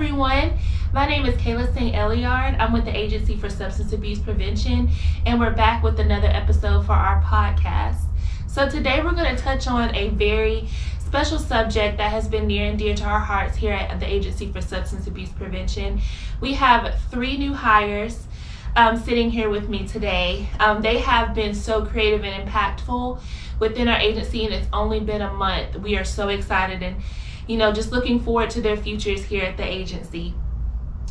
everyone. My name is Kayla St. Eliard. I'm with the Agency for Substance Abuse Prevention, and we're back with another episode for our podcast. So today we're going to touch on a very special subject that has been near and dear to our hearts here at the Agency for Substance Abuse Prevention. We have 3 new hires sitting here with me today. They have been so creative and impactful within our agency, and it's only been a month. We are so excited and just looking forward to their futures here at the agency.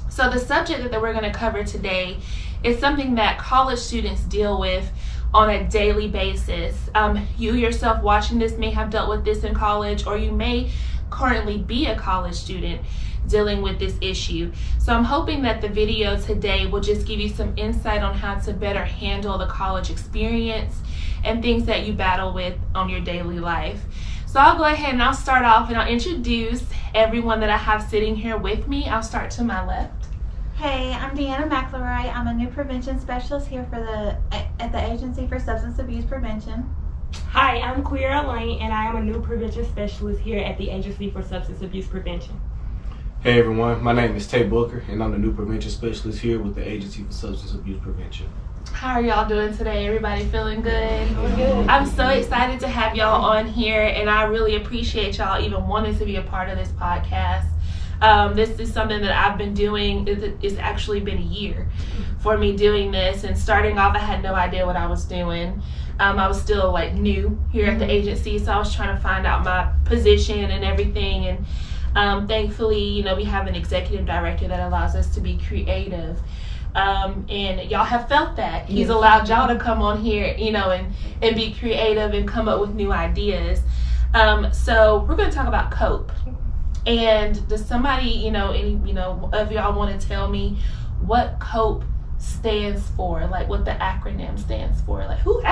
So the subject that we're going to cover today is something that college students deal with on a daily basis. You yourself watching this may have dealt with this in college, or you may currently be a college student dealing with this issue. So I'm hoping that the video today will just give you some insight on how to better handle the college experience and things that you battle with on your daily life. So I'll go ahead and I'll start off and I'll introduce everyone that I have sitting here with me. I'll start to my left. Hey, I'm Deanna McElroy. I'm a new prevention specialist here at the Agency for Substance Abuse Prevention. Hi, I'm Quiera Lane, and I am a new prevention specialist here at the Agency for Substance Abuse Prevention. Hey everyone, my name is Tay Booker, and I'm the new prevention specialist here with the Agency for Substance Abuse Prevention. How are y'all doing today? Everybody feeling good? We're good. I'm so excited to have y'all on here, and I really appreciate y'all even wanting to be a part of this podcast. This is something that I've been doing. It's actually been a year for me doing this, and starting off I had no idea what I was doing. I was still new here at the agency, so I was trying to find out my position and everything, and thankfully we have an executive director that allows us to be creative. And y'all have felt that. He's allowed y'all to come on here, and be creative and come up with new ideas. So we're going to talk about COPE. And does somebody, any of y'all want to tell me what COPE stands for? What the acronym stands for? Who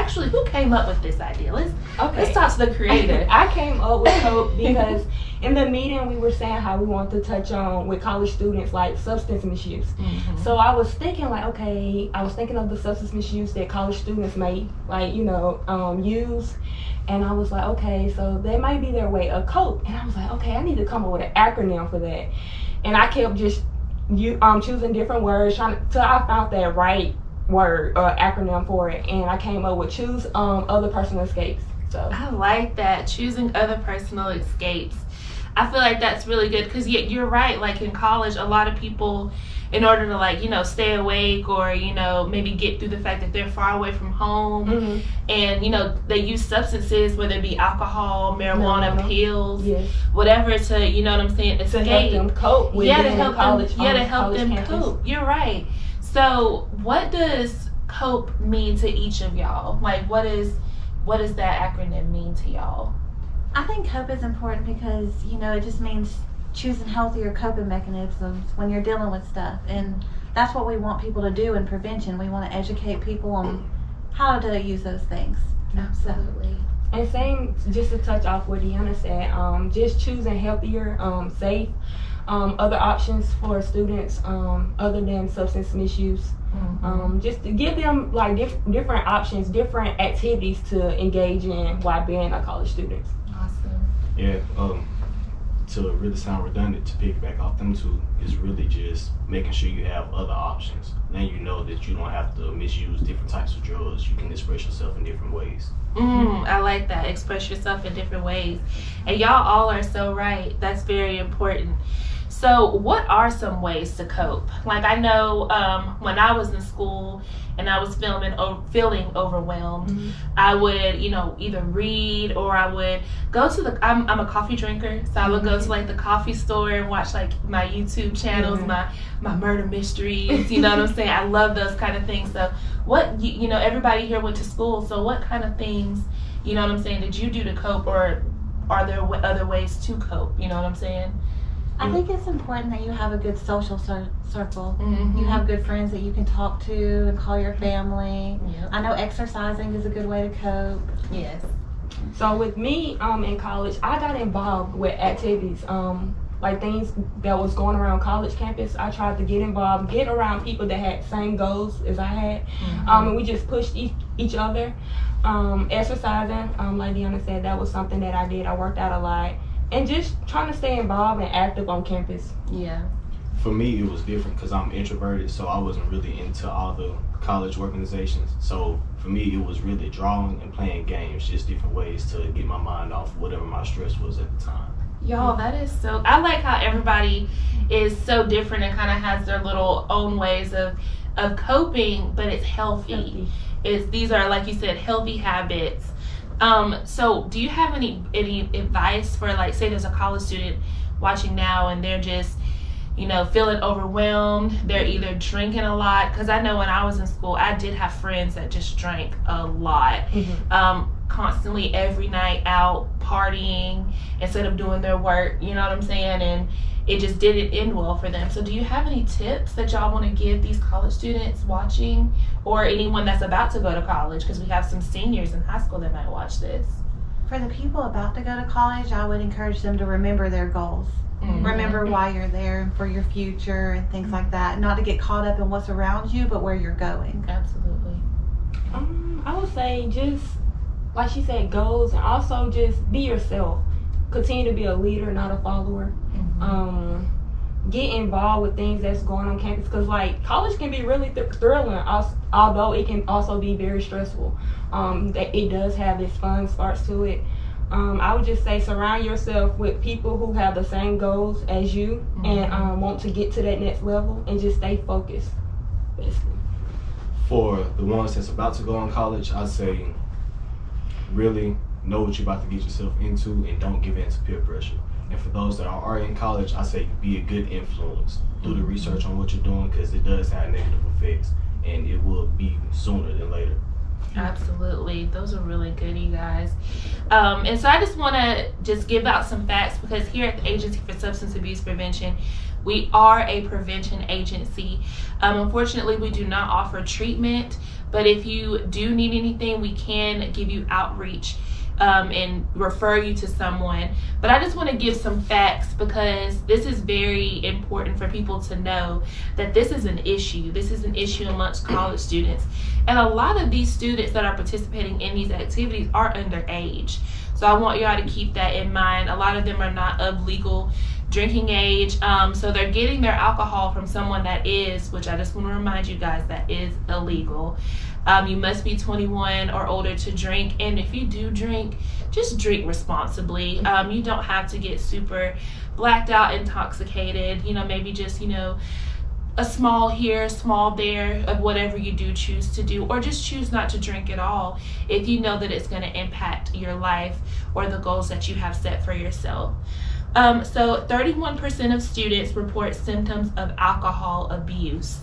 came up with this idea? Let's talk to the creator. I came up with COPE because in the meeting we were saying how we want to touch on with college students substance misuse. Mm-hmm. So I was thinking I was thinking of the substance misuse that college students may use, and I was like, okay, so that might be their way of COPE. And I was like, okay, I need to come up with an acronym for that. And I kept just choosing different words till I found that right word or acronym for it, and I came up with choose other personal escapes. So I like that, choosing other personal escapes. I feel like that's really good because you're right. In college, a lot of people, in order to stay awake or maybe get through the fact that they're far away from home, mm-hmm. and they use substances, whether it be alcohol, marijuana, pills, whatever, to escape, to help them cope with college. To help them cope. You're right. So what does COPE mean to each of y'all? What does that acronym mean to y'all? I think COPE is important because, it just means choosing healthier coping mechanisms when you're dealing with stuff. And that's what we want people to do in prevention. We want to educate people on how to use those things. Absolutely. And same, just to touch off what Deanna said, just choosing healthier, safe, other options for students other than substance misuse. Mm-hmm. Just to give them different options, different activities to engage in while being a college student. Awesome. Yeah, to really sound redundant, to piggyback off them two, is really just making sure you have other options. Then you know that you don't have to misuse different types of drugs. You can express yourself in different ways. I like that. Express yourself in different ways. And y'all all are so right. That's very important. So what are some ways to cope? I know when I was in school and I was feeling overwhelmed, mm-hmm. I would, either read, or I would go to I'm a coffee drinker, so I would go to the coffee store and watch my YouTube channels, mm-hmm. my murder mysteries, you know what I'm saying? I love those kind of things. So what, everybody here went to school, so what kind of things, you know what I'm saying, did you do to cope, or are there other ways to cope, you know what I'm saying? I think it's important that you have a good social circle. Mm-hmm. You have good friends that you can talk to and call your family. Yep. I know exercising is a good way to cope. Yes. So with me in college, I got involved with activities, things that was going around college campus. I tried to get involved, get around people that had the same goals as I had, mm-hmm. And we just pushed each other. Exercising, like Deanna said, that was something that I did. I worked out a lot. And just trying to stay involved and active on campus. Yeah. For me, it was different because I'm introverted, so I wasn't really into all the college organizations. So for me, it was really drawing and playing games, just different ways to get my mind off whatever my stress was at the time. Y'all, that is so, I like how everybody is so different and kind of has their little own ways of coping, but it's healthy. These are, like you said, healthy habits. So do you have any advice for, like, say there's a college student watching now and they're just, you know, feeling overwhelmed, they're either drinking a lot, because I know when I was in school, I did have friends that just drank a lot, constantly every night out partying instead of doing their work, you know what I'm saying, and it just didn't end well for them. So do you have any tips that y'all want to give these college students watching, or anyone that's about to go to college, because we have some seniors in high school that might watch this? For the people about to go to college, I would encourage them to remember their goals. Remember why you're there and for your future and things like that. Not to get caught up in what's around you, but where you're going. Absolutely. I would say just, like she said, goals, and also just be yourself. Continue to be a leader, not a follower. Get involved with things that's going on campus, because like college can be really thrilling, although it can also be very stressful. It does have its fun parts to it. I would just say surround yourself with people who have the same goals as you and want to get to that next level, and just stay focused, basically. For the ones that's about to go in college, I'd say really know what you're about to get yourself into and don't give in to peer pressure. And for those that are already in college, I say be a good influence. Do the research on what you're doing, because it does have negative effects, and it will be sooner than later. Absolutely. Those are really good, you guys. And so I just want to just give out some facts, because here at the Agency for Substance Abuse Prevention, we are a prevention agency. Unfortunately, we do not offer treatment, but if you do need anything, we can give you outreach and refer you to someone. But I just want to give some facts, because this is very important for people to know that this is an issue. This is an issue amongst college students. And a lot of these students that are participating in these activities are underage. So I want y'all to keep that in mind. A lot of them are not of legal drinking age. So they're getting their alcohol from someone that is, which I just want to remind you guys, that is illegal. You must be 21 or older to drink, and if you do drink, just drink responsibly. You don't have to get super blacked out, intoxicated. You know, maybe just, you know, a small here, small there of whatever you do choose to do, or just choose not to drink at all if you know that it's going to impact your life or the goals that you have set for yourself. So 31% of students report symptoms of alcohol abuse.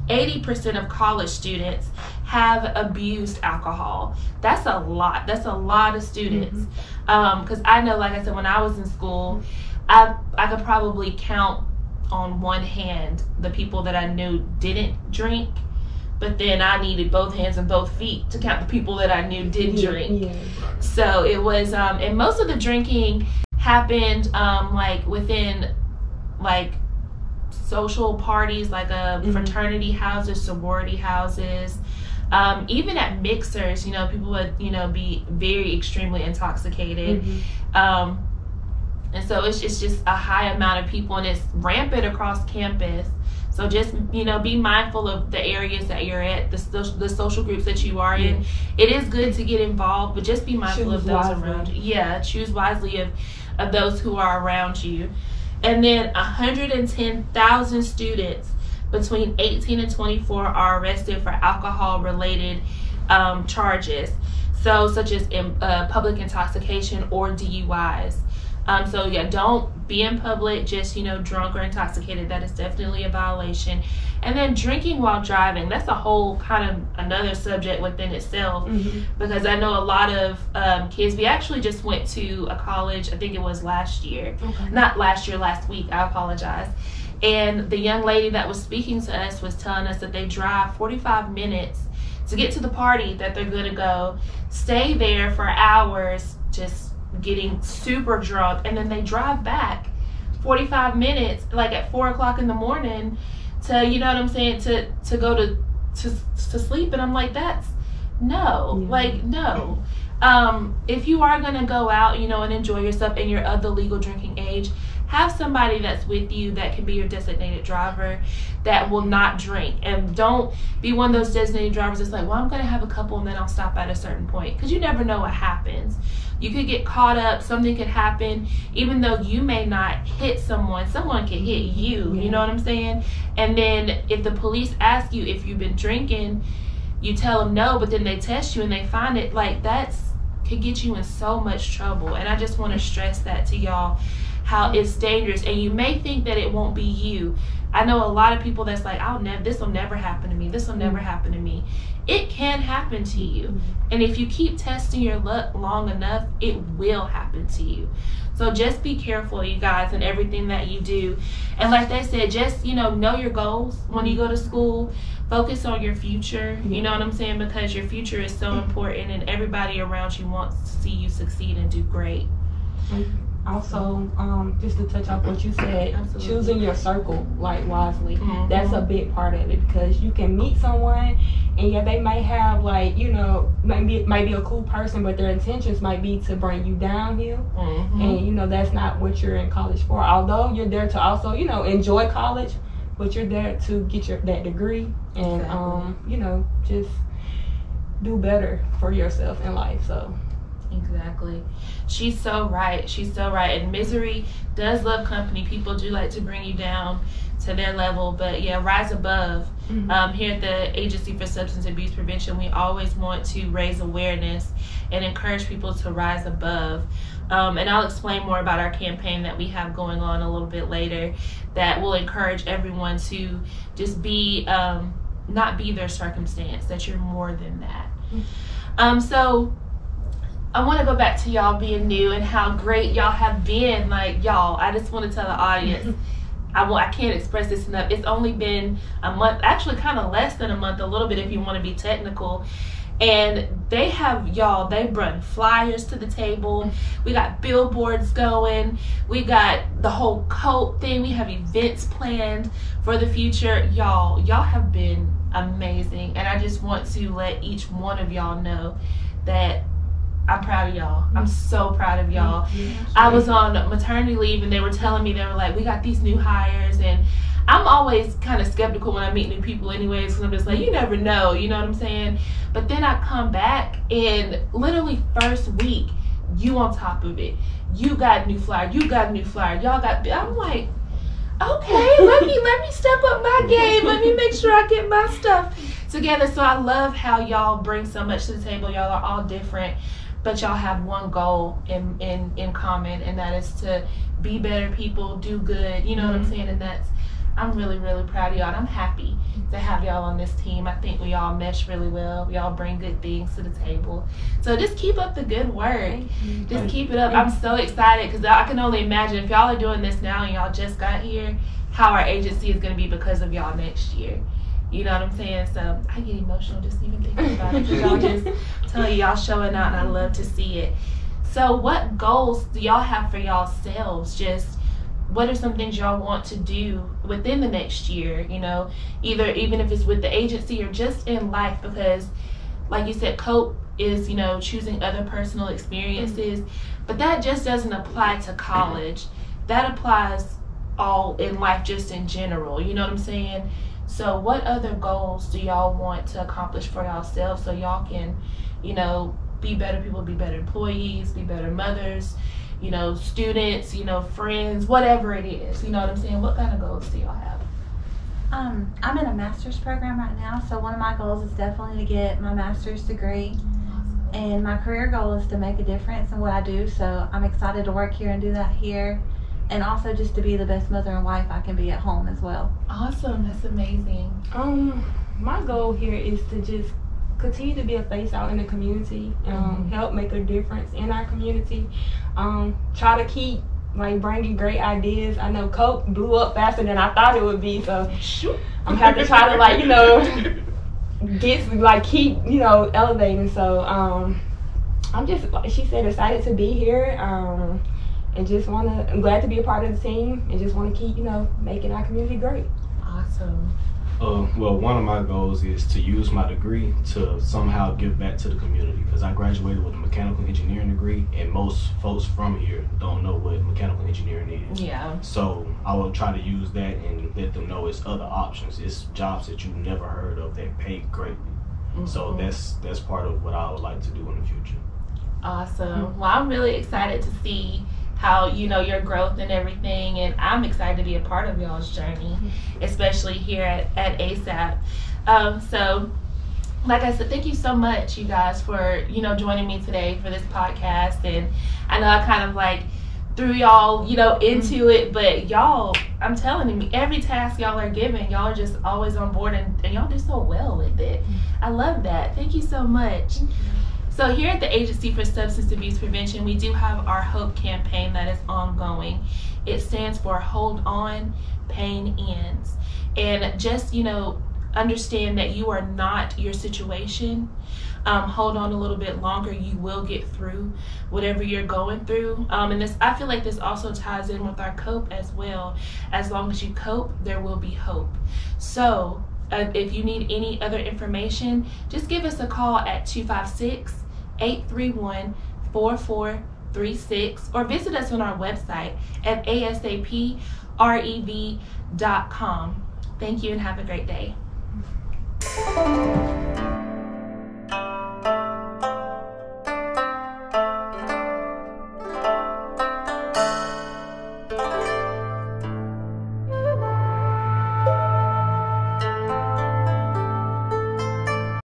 80% of college students have abused alcohol. That's a lot. That's a lot of students. Because I know, like I said, when I was in school, I could probably count on one hand the people that I knew didn't drink, but then I needed both hands and both feet to count the people that I knew did drink. So it was, and most of the drinking happened like within like social parties, like fraternity houses, sorority houses, even at mixers. You know, people would, you know, be very extremely intoxicated. And so it's just a high amount of people, and it's rampant across campus. So just, you know, be mindful of the areas that you're at, the social groups that you are in. It is good to get involved, but just be mindful of those around you. Yeah, choose wisely of those who are around you. And then 110,000 students between 18 and 24 are arrested for alcohol-related charges, so such as public intoxication or DUIs. So yeah, don't be in public just, you know, drunk or intoxicated. That is definitely a violation. And then drinking while driving, that's a whole kind of another subject within itself, because I know a lot of kids, we actually just went to a college, I think it was last year, not last year, last week, I apologize. And the young lady that was speaking to us was telling us that they drive 45 minutes to get to the party that they're going to go, stay there for hours, just getting super drunk, and then they drive back 45 minutes, like at 4 o'clock in the morning, to, you know what I'm saying, to go to sleep. And I'm like, that's no, like, no. If you are gonna go out, you know, and enjoy yourself and you're of the legal drinking age, have somebody that's with you that can be your designated driver that will not drink. And don't be one of those designated drivers that's like, well, I'm going to have a couple and then I'll stop at a certain point, because you never know what happens. You could get caught up, something could happen. Even though you may not hit someone could hit you. You know what I'm saying? And then if the police ask you if you've been drinking, you tell them no, but then they test you and they find it. Like, that's could get you in so much trouble. And I just want to stress that to y'all, how it's dangerous. And you may think that it won't be you. I know a lot of people that's like, this will never happen to me. This will never happen to me. It can happen to you. And if you keep testing your luck long enough, it will happen to you. So just be careful, you guys, in everything that you do. And like they said, just, know your goals when you go to school. Focus on your future, you know what I'm saying? Because your future is so important, and everybody around you wants to see you succeed and do great. Also, just to touch off what you said, Absolutely. Choosing your circle wisely. That's a big part of it, because you can meet someone and they may have might be a cool person, but their intentions might be to bring you downhill. And that's not what you're in college for. Although you're there to also enjoy college, but you're there to get that degree and Exactly. Just do better for yourself in life. So Exactly. She's so right. And misery does love company. People do like to bring you down to their level, but yeah, rise above. Here at the Agency for Substance Abuse Prevention, we always want to raise awareness and encourage people to rise above. And I'll explain more about our campaign that we have going on a little bit later, that will encourage everyone to just be, not be their circumstance, that you're more than that. So I want to go back to y'all being new and how great y'all have been. Like, y'all, I just want to tell the audience, I can't express this enough. It's only been a month, actually kind of less than a month, a little bit if you want to be technical. And they run flyers to the table. We got billboards going. We got the whole coat thing. We have events planned for the future. Y'all have been amazing. And I just want to let each one of y'all know that I'm proud of y'all. I'm so proud of y'all. I was on maternity leave and they were telling me, they were like, we got these new hires, and I'm always kind of skeptical when I meet new people anyways, because I'm just like, you never know, you know what I'm saying? But then I come back and literally first week, you on top of it. You got a new flyer. Y'all got, I'm like, okay, let me step up my game. Let me make sure I get my stuff together. So I love how y'all bring so much to the table. Y'all are all different, but y'all have one goal in common, and that is to be better people, do good, you know what I'm saying? And I'm really, really proud of y'all, and I'm happy to have y'all on this team. I think we all mesh really well. We all bring good things to the table. So just keep up the good work. Just keep it up. I'm so excited, because I can only imagine if y'all are doing this now and y'all just got here, how our agency is going to be because of y'all next year. You know what I'm saying? So I get emotional just even thinking about it, because y'all just tell y'all showing out, and I love to see it. So what goals do y'all have for y'allselves? Just what are some things y'all want to do within the next year? Even if it's with the agency or just in life, because like you said, COPE is, choosing other personal experiences, but that just doesn't apply to college. That applies all in life, just in general. You know what I'm saying? So what other goals do y'all want to accomplish for yourselves so y'all can, be better people, be better employees, be better mothers, students, friends, whatever it is. You know what I'm saying? What kind of goals do y'all have? I'm in a master's program right now, so one of my goals is definitely to get my master's degree. And my career goal is to make a difference in what I do, so I'm excited to work here and do that here. And also just to be the best mother and wife I can be at home as well. Awesome. That's amazing. My goal here is to just continue to be a face out in the community, help make a difference in our community, try to keep bringing great ideas. I know COPE blew up faster than I thought it would be, so I'm having to try to keep elevating. So I'm just, like she said, excited to be here, and I'm glad to be a part of the team, and just want to keep making our community great. Awesome. Well, one of my goals is to use my degree to somehow give back to the community, because I graduated with a mechanical engineering degree, and most folks from here don't know what mechanical engineering is. Yeah. So I will try to use that and let them know it's other options. It's jobs that you've never heard of that pay greatly. Mm-hmm. So that's part of what I would like to do in the future. Awesome. Well, I'm really excited to see how, you know, your growth and everything, and I'm excited to be a part of y'all's journey, especially here at ASAP. So like I said, thank you so much, you guys, for, you know, joining me today for this podcast. And I know I kind of like threw y'all, you know, into it, but y'all, I'm telling you, every task y'all are given, y'all are just always on board, and y'all do so well with it. I love that. Thank you so much. So here at the Agency for Substance Abuse Prevention, we do have our HOPE campaign that is ongoing. It stands for Hold On, Pain Ends. And just, you know, understand that you are not your situation. Hold on a little bit longer. You will get through whatever you're going through. And this, I feel like this also ties in with our COPE as well. As long as you cope, there will be hope. So if you need any other information, just give us a call at 256-831-4436 or visit us on our website at asaprev.com. Thank you and have a great day.